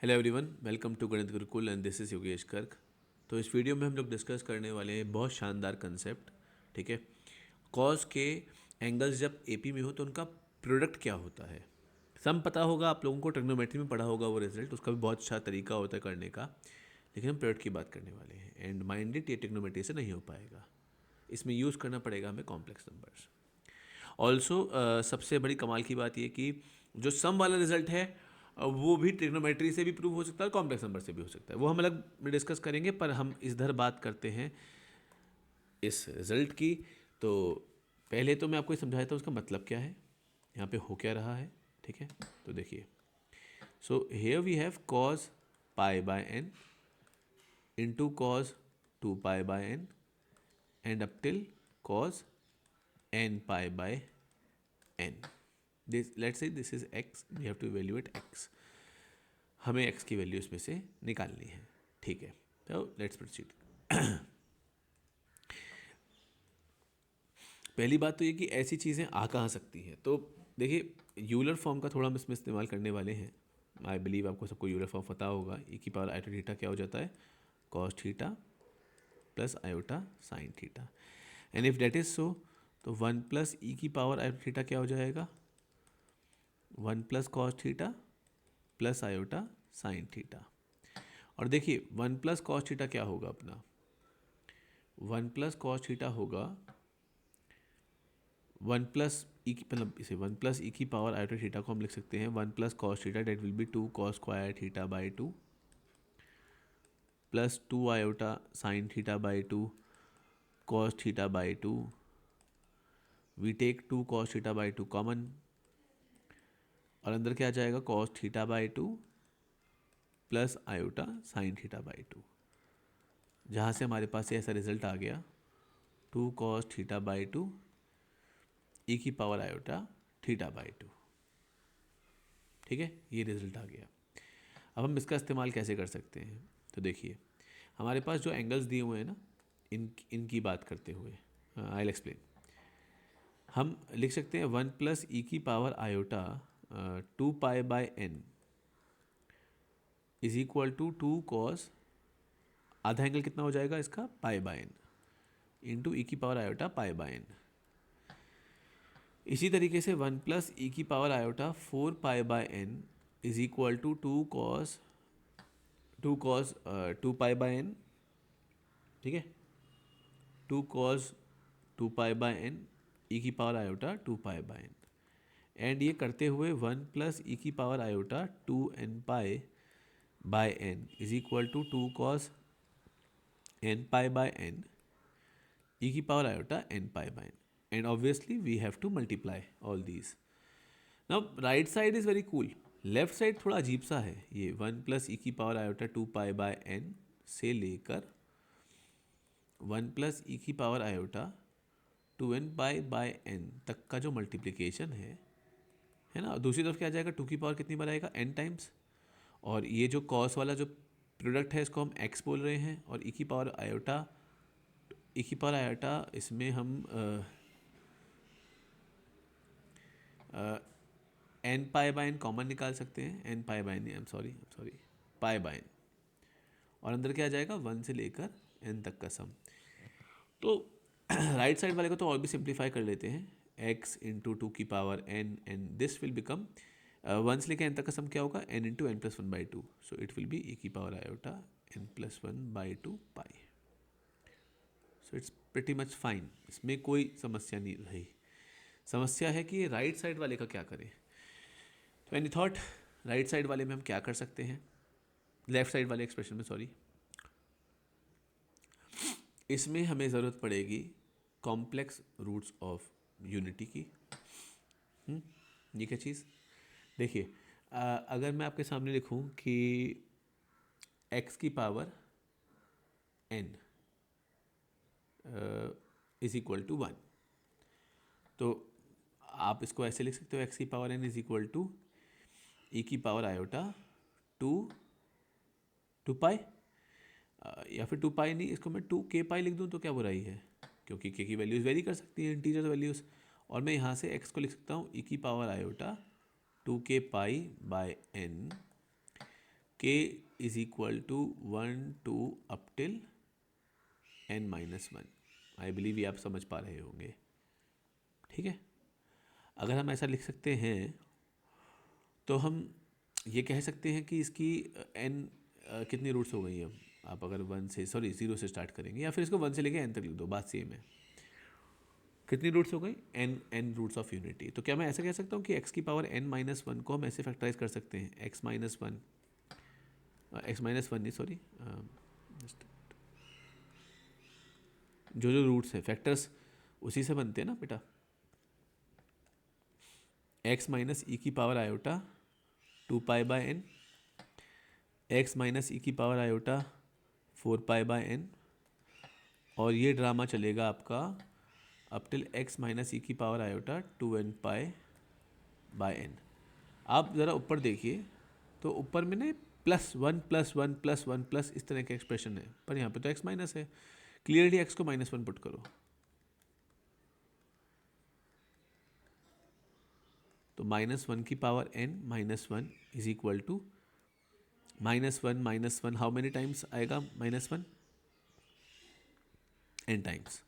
Hello everyone, welcome to गणित Gurukul and this is Yogesh Garg. तो इस वीडियो में हम लोग डिस्कस करने वाले हैं बहुत शानदार कंसेप्ट। ठीक है, कॉस के एंगल्स जब एपी में हो तो उनका प्रोडक्ट क्या होता है। सम पता होगा आप लोगों को, ट्रिग्नोमेट्री में पढ़ा होगा वो रिजल्ट, उसका भी बहुत अच्छा तरीका होता है करने का। लेकिन हम प्रोडक्ट की बात करने वाले हैं एंड माइंडेड ये ट्रिग्नोमेट्री से नहीं हो पाएगा, इसमें यूज़ करना पड़ेगा हमें कॉम्प्लेक्स नंबर्स। ऑल्सो सबसे बड़ी कमाल की बात ये कि जो सम वाला रिजल्ट है वो भी ट्रिग्नोमेट्री से भी प्रूव हो सकता है, कॉम्प्लेक्स नंबर से भी हो सकता है। वो हम अलग में डिस्कस करेंगे, पर हम इधर बात करते हैं इस रिजल्ट की। तो पहले तो मैं आपको ये समझाया था उसका मतलब क्या है, यहाँ पे हो क्या रहा है। ठीक है, तो देखिए, so here we have cos pi by n into cos 2 pi by n and up till cos n pi by n. This, let's say this is x, we have to evaluate x. हमें x की value इसमें से निकालनी है। ठीक है, तो let's proceed. पहली बात तो ये कि ऐसी चीज़ें आ कहाँ सकती हैं। तो देखिए, यूलर फॉर्म का थोड़ा हम इसमें इस्तेमाल करने वाले हैं। आई बिलीव आपको सबको यूलर फॉर्म पता होगा। e की पावर आयोटा थीटा क्या हो जाता है, cos theta plus iota sine theta. And if that is so, तो 1 प्लस ई की पावर आयोटा थीटा क्या हो जाएगा, 1 plus cos theta plus iota sine theta. और देखिए 1 प्लस कॉस थीटा क्या होगा अपना, 1 प्लस कॉस थीटा होगा 1 प्लस ई की, मतलब इसे 1 प्लस ई की पावर आयोटा थीटा को हम लिख सकते हैं 1 plus cos theta, that will be 2 cos square theta by 2 plus 2 iota sine theta by 2 cos theta by 2। We take 2 cos theta by 2 common, और अंदर क्या आ जाएगा, cos theta by 2 plus iota sine theta by 2, जहाँ से हमारे पास ऐसा result आ गया 2 कॉस थीटा बाई 2 ई की पावर आयोटा थीटा बाई 2। ठीक है, ये रिजल्ट आ गया। अब हम इसका इस्तेमाल कैसे कर सकते हैं, तो देखिए हमारे पास जो एंगल्स दिए हुए हैं ना, इनकी बात करते हुए आई विल एक्सप्लेन। हम लिख सकते हैं 1 प्लस ई की power iota 2 pi by n is equal to 2 cos, आधा एंगल कितना हो जाएगा इसका, pi by n into e की power iota pi by n. इसी तरीके से 1 प्लस ई की power iota 4 pi by n is equal to 2 pi by n। ठीक है, 2 cos 2 pi by n e की power iota 2 pi by n। And ये करते हुए 1 प्लस ई की power iota 2n pi by n is equal to 2 cos n pi by n e की power iota n pi by n। And obviously we have to multiply all these. Now right side is very cool, left side थोड़ा अजीब सा है। ये 1 plus e की power iota 2 pi by n से लेकर 1 plus e की power iota 2n pi by n तक का जो मल्टीप्लिकेशन है ना, दूसरी तरफ क्या आ जाएगा, 2 की पावर कितनी बार आएगा, n टाइम्स। और ये जो कॉस वाला जो प्रोडक्ट है इसको हम x बोल रहे हैं, और ई की पावर आयोटा इसमें हम n pi by n common निकाल सकते हैं, n pi by n, I am sorry pi by n, और अंदर क्या आ जाएगा 1 से लेकर n तक का सम। तो राइट साइड वाले को तो और भी सिंप्लीफाई कर लेते हैं, x इंटू 2 की power n and this will become 1 से लेकर n तक का सम क्या होगा, n into n+1/2, so it will be e की power iota n+1/2 pi. So it's pretty much fine, इसमें कोई समस्या नहीं रही। समस्या है कि राइट साइड वाले का क्या करें। तो एनी थॉट, राइट साइड वाले में हम क्या कर सकते हैं, लेफ्ट साइड वाले एक्सप्रेशन में, सॉरी, इसमें हमें ज़रूरत पड़ेगी कॉम्प्लेक्स रूट्स ऑफ यूनिटी की। ये क्या चीज़, देखिए अगर मैं आपके सामने लिखूं कि x की power n is equal to 1, तो आप इसको ऐसे लिख सकते हो, x की power n is equal to e की पावर आयोटा 2 पाई, या फिर 2 पाई नहीं, इसको मैं 2k पाई लिख दूँ तो क्या बुराई है, क्योंकि k की वैल्यूज़ वेरी कर सकती हैं, इंटीजर वैल्यूज़। और मैं यहाँ से x को लिख सकता हूँ ई की power iota 2k pi by n k is equal to 1 to up till n-1। I believe ये आप समझ पा रहे होंगे, ठीक है। अगर हम ऐसा लिख सकते हैं तो हम ये कह सकते हैं कि इसकी n कितनी रूट्स हो गई अब। आप अगर 0 से स्टार्ट करेंगे या फिर इसको 1 से लेके n तक लिख दो, बात सेम है। कितनी रूट्स हो गई? n roots of unity. तो क्या मैं ऐसा कह सकता हूँ कि x की पावर n-1 को हम ऐसे फैक्टराइज कर सकते हैं, x-1 नहीं, सॉरी, जो रूट्स हैं फैक्टर्स उसी से बनते हैं ना बेटा। x माइनस ई की power iota 2π/n, x minus e की पावर आयोटा 4π/n, और ये ड्रामा चलेगा आपका up till x minus e की पावर आयोटा 2nπ/n। आप ज़रा ऊपर देखिए तो ऊपर में ना +1+1+1+ इस तरह का एक्सप्रेशन है, पर यहाँ पे तो x माइनस है। क्लियरली x को -1 पुट करो तो -1 की power n-1 is equal to -1 how many times आएगा -1? n times.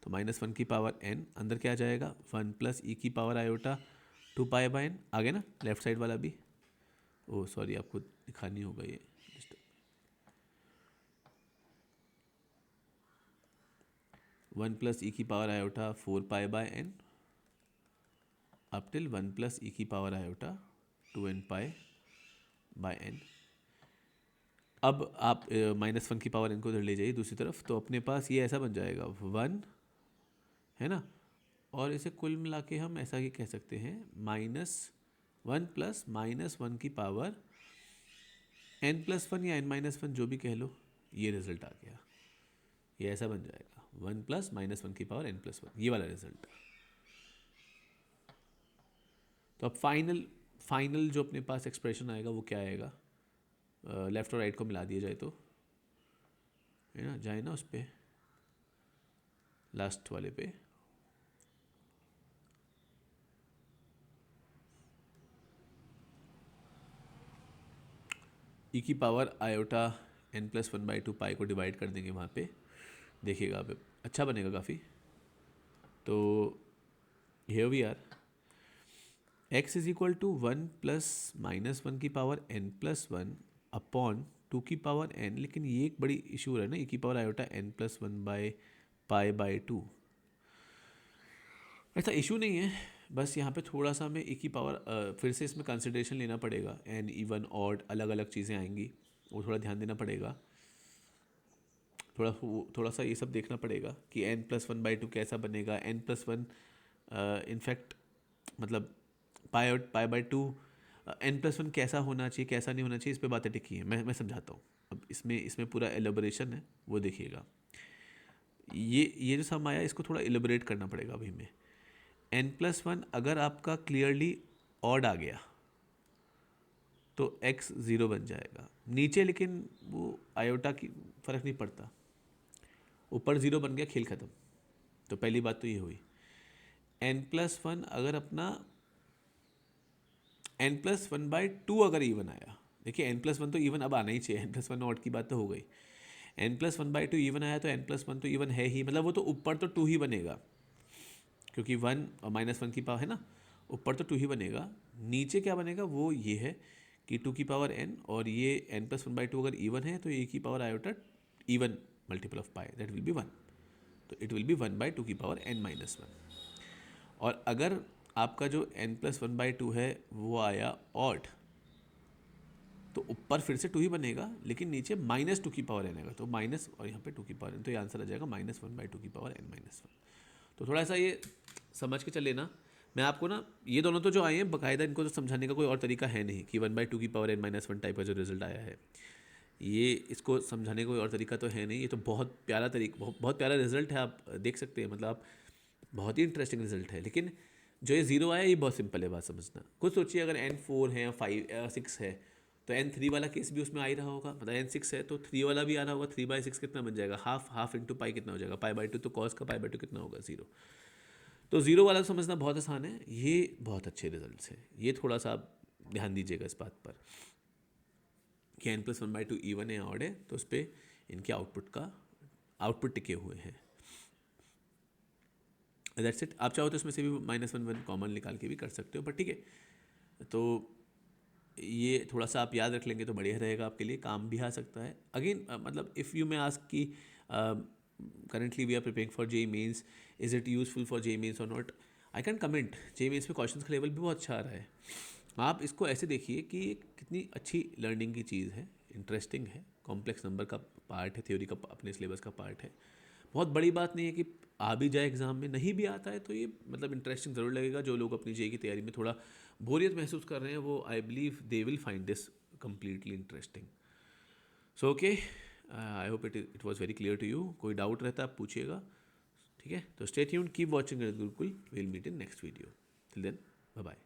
तो -1 की पावर n अंदर क्या आ जाएगा 1 + e की पावर आयोटा 2π/n। आ गया ना लेफ्ट साइड वाला भी। ओह सॉरी, आपको दिखानी होगा ये। 1 + e की power iota 4π/n up till 1 + e की पावर आयोटा 2nπ/n। अब आप -1 की पावर n को उधर ले जाइए दूसरी तरफ, तो अपने पास ये ऐसा बन जाएगा 1, है ना। और इसे कुल मिला के हम ऐसा ही कह सकते हैं -1 + -1 की पावर n+1 या n-1 जो भी कह लो, ये रिजल्ट आ गया। ये ऐसा बन जाएगा 1 + -1 की पावर n+1, ये वाला रिजल्ट। तो अब फाइनल जो अपने पास एक्सप्रेशन आएगा वो क्या आएगा? लेफ्ट और राइट को मिला दिया जाए तो, है ना, जाए ना उस पर लास्ट वाले पे, ई की पावर आयोटा n+1/2 पाई को डिवाइड कर देंगे वहाँ पे, देखिएगा अब अच्छा बनेगा काफ़ी। तो here we are, x is equal to 1 + -1 की पावर n+1 अपॉन 2 की पावर n। लेकिन ये एक बड़ी इशू है ना, e की पावर आयोटा n+1/π/2। ऐसा इशू नहीं है, बस यहाँ पे थोड़ा सा हमें e की पावर फिर से इसमें कंसिडरेशन लेना पड़ेगा। n इवन ऑड अलग अलग चीज़ें आएंगी, वो थोड़ा ध्यान देना पड़ेगा। थोड़ा सा ये सब देखना पड़ेगा कि n+1/2 कैसा बनेगा। n+1 इनफैक्ट मतलब π/2 n+1 कैसा होना चाहिए कैसा नहीं होना चाहिए, इस पे बातें टिकी हैं। मैं समझाता हूँ। अब इसमें पूरा एलोबरेशन है, वो देखिएगा। ये जो सम आया इसको थोड़ा एलोबरेट करना पड़ेगा अभी में। n+1 अगर आपका क्लियरली ऑड आ गया तो x 0 बन जाएगा नीचे, लेकिन वो आयोटा की फ़र्क नहीं पड़ता। ऊपर 0 बन गया, खेल ख़त्म। तो पहली बात तो ये हुई। n+1 अगर अपना n+1/2 अगर इवन आया, देखिए n+1 तो इवन अब आना ही चाहिए, n+1 ऑड की बात तो हो गई। n+1/2 इवन आया तो n+1 तो इवन है ही, मतलब वो तो ऊपर तो 2 ही बनेगा, क्योंकि 1 और -1 की पावर है ना, ऊपर तो 2 ही बनेगा। नीचे क्या बनेगा वो ये है कि 2 की पावर n, और ये n+1/2 अगर इवन है तो e की power iota even multiple of pi, that will be 1। तो इट विल बी 1/2 की पावर n-1। और अगर आपका जो n+1/2 है वो आया ऑड, तो ऊपर फिर से 2 ही बनेगा, लेकिन नीचे -2 की पावर n आएगा, तो माइनस और यहाँ पे 2 की पावर n, तो ये आंसर आ जाएगा -1/2 की पावर n-1। तो थोड़ा सा ये समझ के चल लेना। मैं आपको ना ये दोनों तो जो आए हैं बाकायदा, इनको तो समझाने का कोई और तरीका है नहीं कि 1/2 की पावर n-1 टाइप का जो रिजल्ट आया है, ये इसको समझाने का कोई और तरीका तो है नहीं। ये तो बहुत प्यारा बहुत प्यारा रिजल्ट है, आप देख सकते हैं, मतलब आप बहुत ही इंटरेस्टिंग रिजल्ट है। लेकिन जो ये 0 आया ये बहुत सिंपल है बात समझना। खुद सोचिए अगर n4 है या 6 है तो n3 वाला केस भी उसमें आ ही रहा होगा, मतलब n6 है तो 3 वाला भी आ रहा होगा। 3/6 कितना बन जाएगा? हाफ इंटू पाई कितना हो जाएगा? π/2। तो कॉस का π/2 कितना होगा? 0। तो 0 वाला समझना बहुत आसान है। ये बहुत अच्छे रिजल्ट्स हैं, ये थोड़ा सा आप ध्यान दीजिएगा इस बात पर कि n+1/2 इवन है ऑड है, तो उस पर इनके आउटपुट टिके हुए हैं। That's it. आप चाहो तो इसमें से भी -1 कॉमन निकाल के भी कर सकते हो, बट ठीक है। तो ये थोड़ा सा आप याद रख लेंगे तो बढ़िया रहेगा, आपके लिए काम भी आ सकता है। अगेन मतलब इफ़ यू मे आस्क कि currently we are preparing for JEE mains, is it useful for JEE mains और not, I can comment. JEE mains में क्वेश्चंस का लेवल भी बहुत अच्छा आ रहा है। आप इसको ऐसे देखिए कि ये कितनी अच्छी लर्निंग की चीज़ है, इंटरेस्टिंग है, कॉम्प्लेक्स नंबर का पार्ट है, थ्योरी का अपने सिलेबस का पार्ट है। बहुत बड़ी बात नहीं है कि आ भी जाए एग्ज़ाम में, नहीं भी आता है तो ये मतलब इंटरेस्टिंग ज़रूर लगेगा। जो लोग अपनी जेईई की तैयारी में थोड़ा बोरियत महसूस कर रहे हैं, वो I believe they will find this completely interesting. So okay, I hope it was very clear to you. कोई डाउट रहता है आप पूछिएगा, ठीक है। तो stay tuned, keep watching Gurukul, will meet in next video. Till then, bye bye.